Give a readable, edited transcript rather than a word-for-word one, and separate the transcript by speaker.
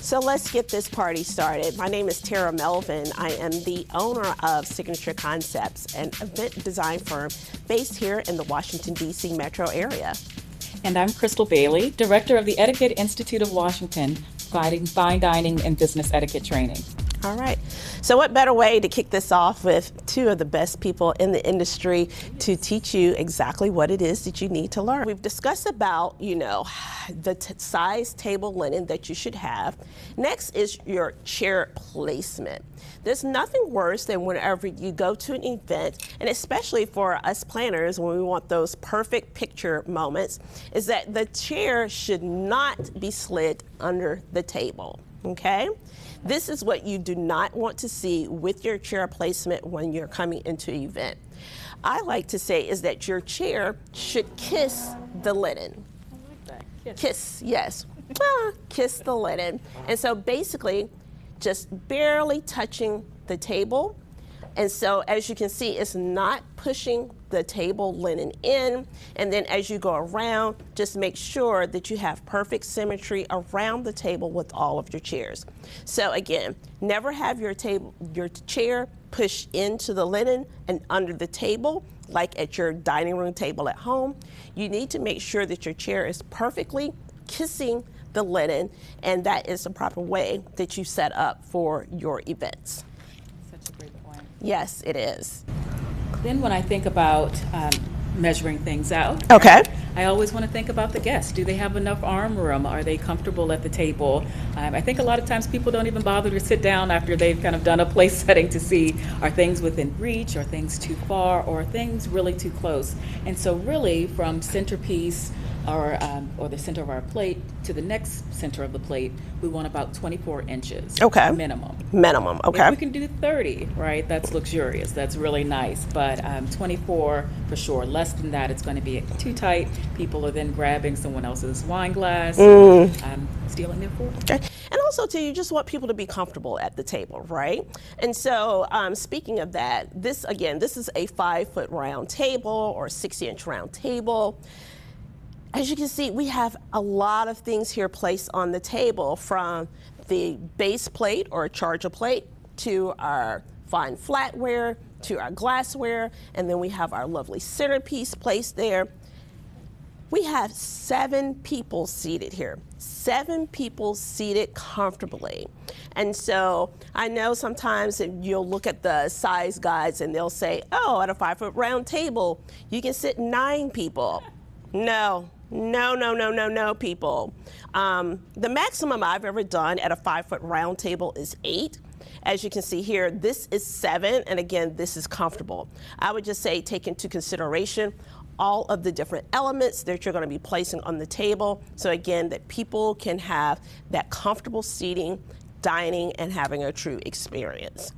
Speaker 1: So let's get this party started. My name is Tara Melvin. I am the owner of Signature Concepts, an event design firm based here in the Washington, D.C. metro area.
Speaker 2: And I'm Crystal Bailey, Director of the Etiquette Institute of Washington, providing fine dining and business etiquette training.
Speaker 1: All right. So what better way to kick this off with two of the best people in the industry to teach you exactly what it is that you need to learn. We've discussed about, the size table linen that you should have. Next is your chair placement. There's nothing worse than whenever you go to an event, and especially for us planners when we want those perfect picture moments, is that the chair should not be slid under the table, okay? This is what you do not want to see with your chair placement when you're coming into an event. I like to say is that your chair should kiss the linen.
Speaker 2: I like that.
Speaker 1: Kiss, yes. Kiss the linen. And so basically, just barely touching the table. And so as you can see, it's not pushing the table linen in. And then as you go around, just make sure that you have perfect symmetry around the table with all of your chairs. So again, never have your chair push into the linen and under the table, like at your dining room table at home. You need to make sure that your chair is perfectly kissing the linen, and that is the proper way that you set up for your events.
Speaker 2: Such a great point.
Speaker 1: Yes, it is.
Speaker 2: Then when I think about measuring things out,
Speaker 1: Okay.
Speaker 2: I always want to think about the guests. Do they have enough arm room? Are they comfortable at the table? I think a lot of times people don't even bother to sit down after they've kind of done a place setting to see are things within reach, are things too far, or are things really too close. And so really from centerpiece or the center of our plate to the next center of the plate, we want about 24 inches.
Speaker 1: Okay.
Speaker 2: Minimum.
Speaker 1: Minimum, okay.
Speaker 2: If we can do 30, right, that's luxurious, that's really nice, but 24 for sure. Less than that, it's going to be too tight. People are then grabbing someone else's wine glass, stealing their fork.
Speaker 1: Okay. And also, too, you just want people to be comfortable at the table, right? And so, speaking of that, this is a 5-foot round table or 6-inch round table. As you can see, we have a lot of things here placed on the table, from the base plate or charger plate to our fine flatware to our glassware, and then we have our lovely centerpiece placed there. We have 7 people seated here, 7 people seated comfortably. And so I know sometimes you'll look at the size guides and they'll say, oh, at a 5-foot round table, you can sit 9 people. No, people. The maximum I've ever done at a 5-foot round table is 8. As you can see here, this is 7, and again, this is comfortable. I would just say take into consideration all of the different elements that you're going to be placing on the table. So again, that people can have that comfortable seating, dining, and having a true experience.